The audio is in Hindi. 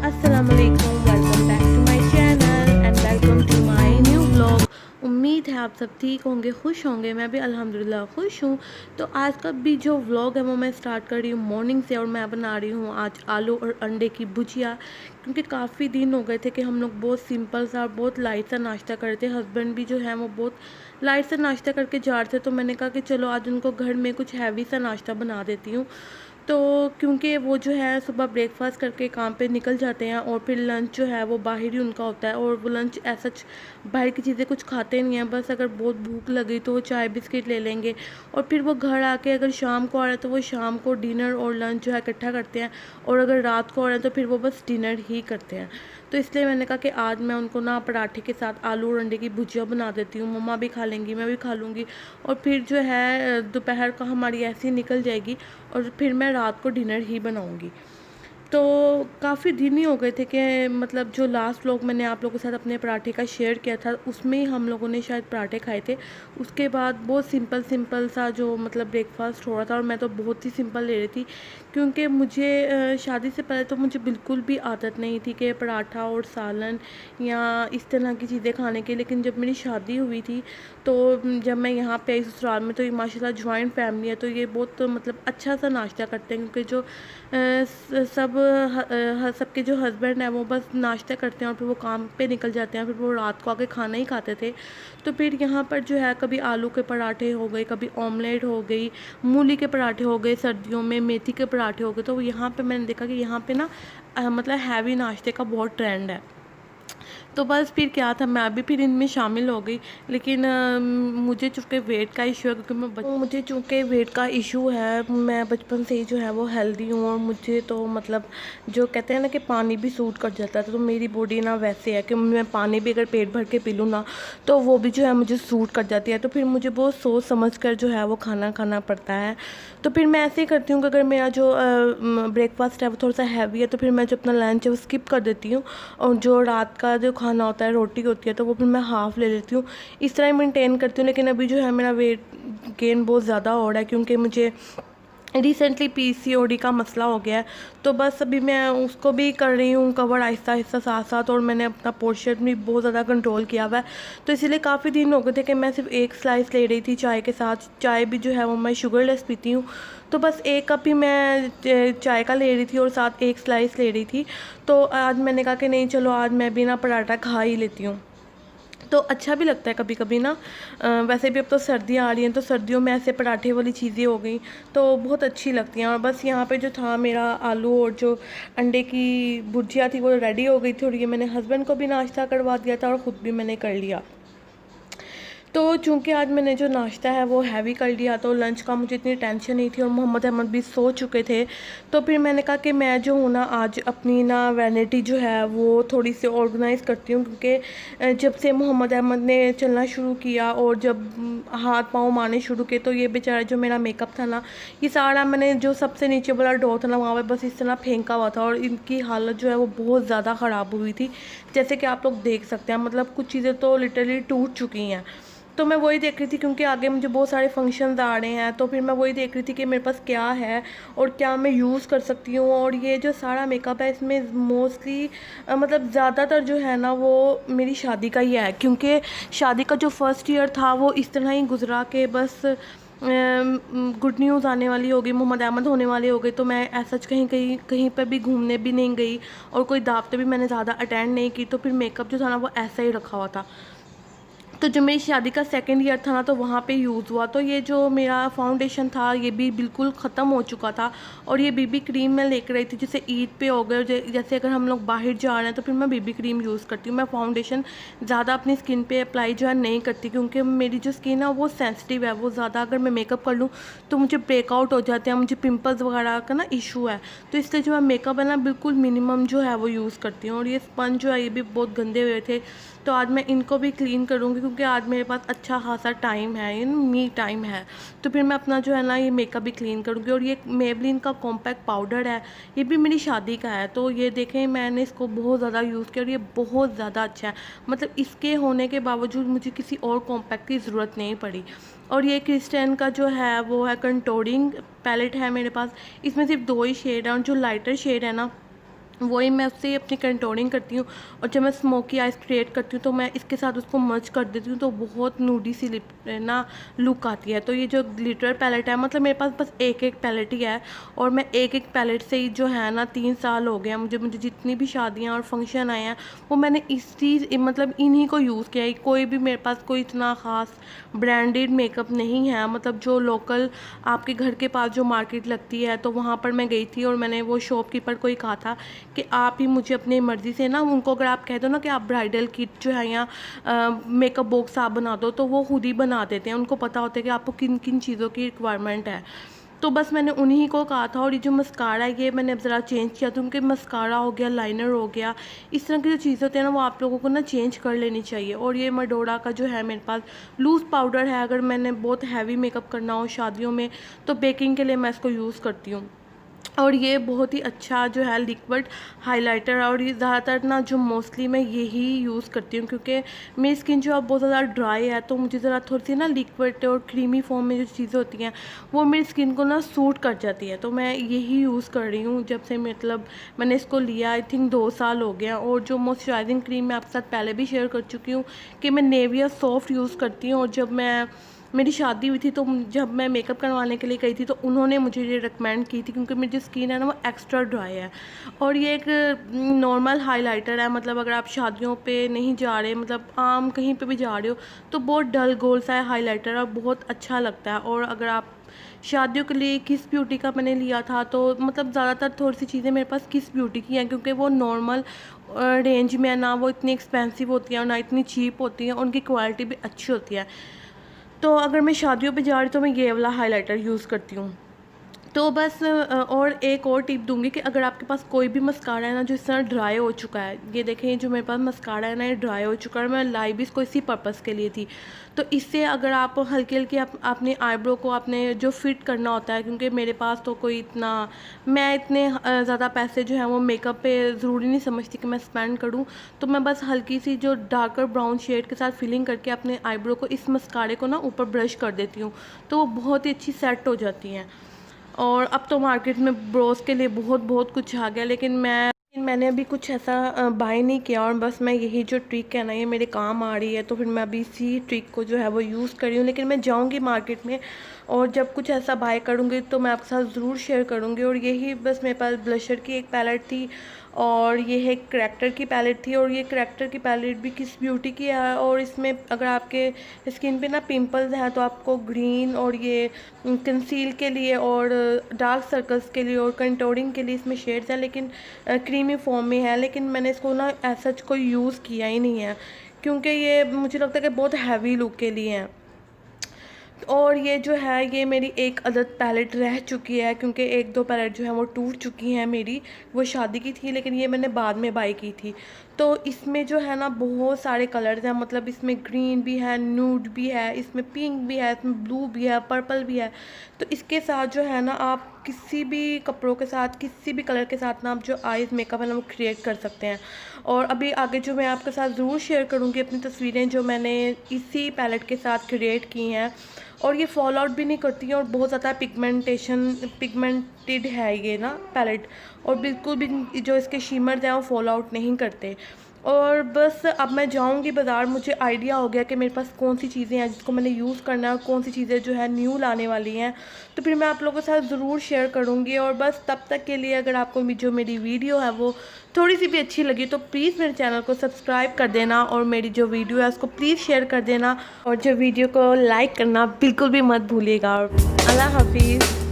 अस्सलामुअलैकुम, welcome back to my channel and welcome to my new vlog. उम्मीद है आप सब ठीक होंगे, खुश होंगे। मैं भी अल्हम्दुलिल्लाह खुश हूँ। तो आज का भी जो व्लॉग है वो मैं स्टार्ट कर रही हूँ मॉर्निंग से, और मैं बना रही हूँ आज आलू और अंडे की भुजिया। क्योंकि काफ़ी दिन हो गए थे कि हम लोग बहुत सिंपल सा, बहुत लाइट सा नाश्ता करते। हस्बैंड भी जो है वो बहुत लाइट सा नाश्ता करके जा रहे थे, तो मैंने कहा कि चलो आज उनको घर में कुछ हैवी सा नाश्ता बना देती हूँ। तो क्योंकि वो जो है सुबह ब्रेकफास्ट करके काम पे निकल जाते हैं, और फिर लंच जो है वो बाहर ही उनका होता है, और वो लंच ऐसा बाहर की चीज़ें कुछ खाते नहीं हैं। बस अगर बहुत भूख लगी तो वो चाय बिस्किट ले लेंगे, और फिर वो घर आके अगर शाम को आ रहे हैं तो वो शाम को डिनर और लंच जो है इकट्ठा करते हैं, और अगर रात को आ रहे हैं तो फिर वो बस डिनर ही करते हैं। तो इसलिए मैंने कहा कि आज मैं उनको ना पराठे के साथ आलू और अंडे की भुजिया बना देती हूँ। मम्मा भी खा लेंगी, मैं भी खा लूँगी, और फिर जो है दोपहर का हमारी ऐसी निकल जाएगी, और फिर मैं रात को डिनर ही बनाऊँगी। तो काफ़ी दिन ही हो गए थे कि मतलब जो लास्ट व्लॉग मैंने आप लोगों के साथ अपने पराठे का शेयर किया था, उसमें ही हम लोगों ने शायद पराठे खाए थे। उसके बाद बहुत सिंपल सिंपल सा जो मतलब ब्रेकफास्ट हो रहा था, और मैं तो बहुत ही सिंपल ले रही थी। क्योंकि मुझे शादी से पहले तो मुझे बिल्कुल भी आदत नहीं थी कि पराठा और सालन या इस तरह की चीज़ें खाने की। लेकिन जब मेरी शादी हुई थी, तो जब मैं यहाँ पे आई ससुराल में, तो ये माशाल्लाह जॉइंट फैमिली है, तो ये बहुत मतलब अच्छा सा नाश्ता करते हैं। क्योंकि जो सबके जो हस्बैंड हैं वो बस नाश्ता करते हैं और फिर वो काम पे निकल जाते हैं, फिर वो रात को आके खाना ही खाते थे। तो फिर यहाँ पर जो है कभी आलू के पराठे हो गए, कभी ऑमलेट हो गई, मूली के पराठे हो गए, सर्दियों में मेथी के पराठे हो गए। तो यहाँ पे मैंने देखा कि यहाँ पे ना मतलब हैवी नाश्ते का बहुत ट्रेंड है। तो बस फिर क्या था, मैं अभी फिर इनमें शामिल हो गई। लेकिन मुझे चूँकि वेट का इशू है, क्योंकि मुझे चूँकि वेट का इशू है, मैं बचपन से ही जो है वो हेल्दी हूँ, और मुझे तो मतलब जो कहते हैं ना कि पानी भी सूट कर जाता है। तो मेरी बॉडी ना वैसे है कि मैं पानी भी अगर पेट भर के पी लूँ ना, तो वो भी जो है मुझे सूट कर जाती है। तो फिर मुझे बहुत सोच समझ कर जो है वो खाना खाना पड़ता है। तो फिर मैं ऐसे ही करती हूँ कि अगर मेरा जो ब्रेकफास्ट है वो थोड़ा सा हैवी है, तो फिर मैं जो अपना लंच है वो स्किप कर देती हूँ, और जो रात का जो खाना होता है, रोटी होती है, तो वो फिर मैं हाफ़ ले लेती हूँ। इस तरह ही मेंटेन करती हूँ। लेकिन अभी जो है मेरा वेट गेन बहुत ज़्यादा हो रहा है, क्योंकि मुझे रिसेंटली पीसीओडी का मसला हो गया है। तो बस अभी मैं उसको भी कर रही हूँ कवर आहिस्ता आहिस्ता साथ साथ, और मैंने अपना पोर्शन भी बहुत ज़्यादा कंट्रोल किया हुआ है। तो इसीलिए काफ़ी दिन हो गए थे कि मैं सिर्फ एक स्लाइस ले रही थी चाय के साथ। चाय भी जो है वो मैं शुगरलेस पीती हूँ, तो बस एक कप ही मैं चाय का ले रही थी और साथ एक स्लाइस ले रही थी। तो आज मैंने कहा कि नहीं, चलो आज मैं भी ना पराठा खा ही लेती हूँ। तो अच्छा भी लगता है कभी कभी ना। वैसे भी अब तो सर्दियाँ आ रही हैं, तो सर्दियों में ऐसे पराठे वाली चीज़ें हो गई तो बहुत अच्छी लगती हैं। और बस यहाँ पे जो था मेरा आलू और जो अंडे की भुजिया थी वो रेडी हो गई थी, और ये मैंने हस्बैंड को भी नाश्ता करवा दिया था और ख़ुद भी मैंने कर लिया। तो चूँकि आज मैंने जो नाश्ता है वो हैवी कर लिया, तो लंच का मुझे इतनी टेंशन नहीं थी, और मोहम्मद अहमद भी सो चुके थे। तो फिर मैंने कहा कि मैं जो हूँ ना आज अपनी ना वैनिटी जो है वो थोड़ी सी ऑर्गेनाइज़ करती हूँ। क्योंकि जब से मोहम्मद अहमद ने चलना शुरू किया और जब हाथ पाँव मारने शुरू किए, तो ये बेचारा जो मेरा मेकअप था ना, ये सारा मैंने जो सबसे नीचे वाला डॉ था ना वहाँ पर बस इस तरह फेंका हुआ था, और इनकी हालत जो है वो बहुत ज़्यादा ख़राब हुई थी। जैसे कि आप लोग देख सकते हैं, मतलब कुछ चीज़ें तो लिटरली टूट चुकी हैं। तो मैं वही देख रही थी, क्योंकि आगे मुझे बहुत सारे फंक्शंस आ रहे हैं, तो फिर मैं वही देख रही थी कि मेरे पास क्या है और क्या मैं यूज़ कर सकती हूँ। और ये जो सारा मेकअप है इसमें मोस्टली मतलब ज़्यादातर जो है ना वो मेरी शादी का ही है। क्योंकि शादी का जो फर्स्ट ईयर था वो इस तरह ही गुजरा के बस गुड न्यूज़ आने वाली होगी, मोहम्मद अहमद होने वाले हो गए, तो मैं ऐसा कहीं पर भी घूमने भी नहीं गई, और कोई दावतें भी मैंने ज़्यादा अटेंड नहीं की। तो फिर मेकअप जो था ना वो ऐसा ही रखा हुआ था। तो जो मेरी शादी का सेकंड ईयर था ना, तो वहाँ पे यूज़ हुआ। तो ये जो मेरा फाउंडेशन था ये भी बिल्कुल ख़त्म हो चुका था, और ये बीबी क्रीम मैं लेकर आई थी। जैसे ईद पे हो गए, जैसे अगर हम लोग बाहर जा रहे हैं तो फिर मैं बीबी क्रीम यूज़ करती हूँ। मैं फाउंडेशन ज़्यादा अपनी स्किन पे अप्लाई जो है नहीं करती, क्योंकि मेरी जो स्किन है वो सेंसिटिव है। वो ज़्यादा अगर मैं मेकअप कर लूँ तो मुझे ब्रेकआउट हो जाते हैं, मुझे पिंपल्स वगैरह का ना इशू है। तो इसलिए जो मैं मेकअप है ना बिल्कुल मिनिमम जो है वो यूज़ करती हूँ। और ये स्पंज जो है ये भी बहुत गंदे हुए थे, तो आज मैं इनको भी क्लीन करूँगी, क्योंकि आज मेरे पास अच्छा खासा टाइम है, मी टाइम है। तो फिर मैं अपना जो है ना ये मेकअप भी क्लीन करूँगी। और ये मेबलिन का कॉम्पैक्ट पाउडर है, ये भी मेरी शादी का है। तो ये देखें, मैंने इसको बहुत ज़्यादा यूज़ किया और ये बहुत ज़्यादा अच्छा है। मतलब इसके होने के बावजूद मुझे किसी और कॉम्पैक्ट की ज़रूरत नहीं पड़ी। और ये क्रिस्टन का जो है वो है कंटूरिंग पैलेट है मेरे पास। इसमें सिर्फ दो ही शेड है, और जो लाइटर शेड है ना वही मैं उससे अपनी कंटूरिंग करती हूँ। और जब मैं स्मोकी आइज़ क्रिएट करती हूँ तो मैं इसके साथ उसको मर्ज कर देती हूँ, तो बहुत नूडी सी लिप ना लुक आती है। तो ये जो ग्लिटर पैलेट है, मतलब मेरे पास बस एक एक पैलेट ही है, और मैं एक एक पैलेट से ही जो है ना 3 साल हो गया मुझे मुझे जितनी भी शादियाँ और फंक्शन आए हैं वो मैंने इसी मतलब इन्हीं को यूज़ किया है। कोई भी मेरे पास कोई इतना ख़ास ब्रांडेड मेकअप नहीं है, मतलब जो लोकल आपके घर के पास जो मार्केट लगती है तो वहाँ पर मैं गई थी, और मैंने वो शॉपकीपर को ही कहा था कि आप ही मुझे अपनी मर्ज़ी से ना, उनको अगर आप कह दो ना कि आप ब्राइडल किट जो है या मेकअप बॉक्स आप बना दो, तो वो खुद ही बना देते हैं। उनको पता होता है कि आपको किन किन चीज़ों की रिक्वायरमेंट है। तो बस मैंने उन्हीं को कहा था। और ये जो मस्कारा है ये मैंने अब ज़रा चेंज किया था, क्योंकि मस्कारा हो गया, लाइनर हो गया, इस तरह की जो चीज़ें होती हैं ना वो आप लोगों को ना चेंज कर लेनी चाहिए। और ये मडोरा का जो है मेरे पास लूज़ पाउडर है, अगर मैंने बहुत हैवी मेकअप करना हो शादियों में तो बेकिंग के लिए मैं इसको यूज़ करती हूँ। और ये बहुत ही अच्छा जो है लिक्विड हाइलाइटर है, और ये ज़्यादातर ना जो मोस्टली मैं यही यूज़ करती हूँ, क्योंकि मेरी स्किन जो अब बहुत ज़्यादा ड्राई है, तो मुझे ज़रा थोड़ी सी ना लिक्विड और क्रीमी फॉर्म में जो चीज़ें होती हैं वो मेरी स्किन को ना सूट कर जाती है। तो मैं यही यूज़ कर रही हूँ जब से, मतलब मैंने इसको लिया आई थिंक 2 साल हो गया। और जो मॉइस्चराइजिंग क्रीम मैं आपके साथ पहले भी शेयर कर चुकी हूँ कि मैं नेविया सॉफ्ट यूज़ करती हूँ। और जब मेरी शादी हुई थी तो जब मैं मेकअप करवाने के लिए गई थी तो उन्होंने मुझे ये रिकमेंड की थी, क्योंकि मेरी जो स्किन है ना वो एक्स्ट्रा ड्राई है। और ये एक नॉर्मल हाइलाइटर है, मतलब अगर आप शादियों पे नहीं जा रहे, मतलब आम कहीं पे भी जा रहे हो तो बहुत डल गोल सा है हाइलाइटर, और बहुत अच्छा लगता है। और अगर आप शादियों के लिए किस ब्यूटी का मैंने लिया था, तो मतलब ज़्यादातर थोड़ी सी चीज़ें मेरे पास किस ब्यूटी की हैं, क्योंकि वो नॉर्मल रेंज में है ना, वो इतनी एक्सपेंसिव होती है और ना इतनी चीप होती है, उनकी क्वालिटी भी अच्छी होती है। तो अगर मैं शादियों पे जा रही तो मैं ये वाला हाइलाइटर यूज़ करती हूँ। तो बस और एक और टिप दूँगी कि अगर आपके पास कोई भी मस्कारा है ना जो इस तरह ड्राई हो चुका है, ये देखें, ये जो मेरे पास मस्कारा है ना ये ड्राई हो चुका है, मैं लाई भी इसको इसी पर्पज़ के लिए थी। तो इससे अगर आप हल्की-हल्की अपने आईब्रो को आपने जो फिट करना होता है, क्योंकि मेरे पास तो कोई इतना, मैं इतने ज़्यादा पैसे जो हैं वो मेकअप पे ज़रूरी नहीं समझती कि मैं स्पेंड करूँ। तो मैं बस हल्की सी जो डार्कर ब्राउन शेड के साथ फिलिंग करके अपने आईब्रो को इस मस्कारे को ना ऊपर ब्रश कर देती हूँ, तो वो बहुत ही अच्छी सेट हो जाती हैं। और अब तो मार्केट में ब्रोज के लिए बहुत बहुत कुछ आ गया, लेकिन मैंने अभी कुछ ऐसा बाय नहीं किया, और बस मैं यही जो ट्रिक है ना ये मेरे काम आ रही है, तो फिर मैं अभी इसी ट्रिक को जो है वो यूज़ कर रही हूँ। लेकिन मैं जाऊँगी मार्केट में और जब कुछ ऐसा बाय करूँगी तो मैं आपके साथ ज़रूर शेयर करूँगी। और यही बस मेरे पास ब्लशर की एक पैलेट थी, और ये है करैक्टर की पैलेट थी, और ये करैक्टर की पैलेट भी किस ब्यूटी की है। और इसमें अगर आपके स्किन पे ना पिंपल्स हैं तो आपको ग्रीन और ये कंसील के लिए और डार्क सर्कल्स के लिए और कंटूरिंग के लिए इसमें शेड्स हैं, लेकिन क्रीमी फॉर्म में है। लेकिन मैंने इसको ना ऐसा कोई यूज़ किया ही नहीं है, क्योंकि ये मुझे लगता है कि बहुत हैवी लुक के लिए हैं। और ये जो है ये मेरी एक अदद पैलेट रह चुकी है, क्योंकि एक दो पैलेट जो है वो टूट चुकी हैं मेरी, वो शादी की थी लेकिन ये मैंने बाद में बाई की थी। तो इसमें जो है ना बहुत सारे कलर्स हैं, मतलब इसमें ग्रीन भी है, न्यूड भी है, इसमें पिंक भी है, इसमें ब्लू भी है, पर्पल भी है। तो इसके साथ जो है ना आप किसी भी कपड़ों के साथ, किसी भी कलर के साथ ना आप जो आईज़ मेकअप है ना वो क्रिएट कर सकते हैं। और अभी आगे जो मैं आपके साथ ज़रूर शेयर करूँगी अपनी तस्वीरें जो मैंने इसी पैलेट के साथ क्रिएट की हैं। और ये फॉल आउट भी नहीं करती है, और बहुत ज़्यादा पिगमेंटेड है ये ना पैलेट, और बिल्कुल भी जो इसके शिमर्स हैं वो फॉल आउट नहीं करते। और बस अब मैं जाऊंगी बाज़ार, मुझे आइडिया हो गया कि मेरे पास कौन सी चीज़ें हैं जिसको मैंने यूज़ करना है और कौन सी चीज़ें जो है न्यू लाने वाली हैं, तो फिर मैं आप लोगों के साथ ज़रूर शेयर करूँगी। और बस तब तक के लिए अगर आपको जो मेरी वीडियो है वो थोड़ी सी भी अच्छी लगी तो प्लीज़ मेरे चैनल को सब्सक्राइब कर देना, और मेरी जो वीडियो है उसको प्लीज़ शेयर कर देना, और जो वीडियो को लाइक करना बिल्कुल भी मत भूलिएगा। और अल्लाह हाफिज़।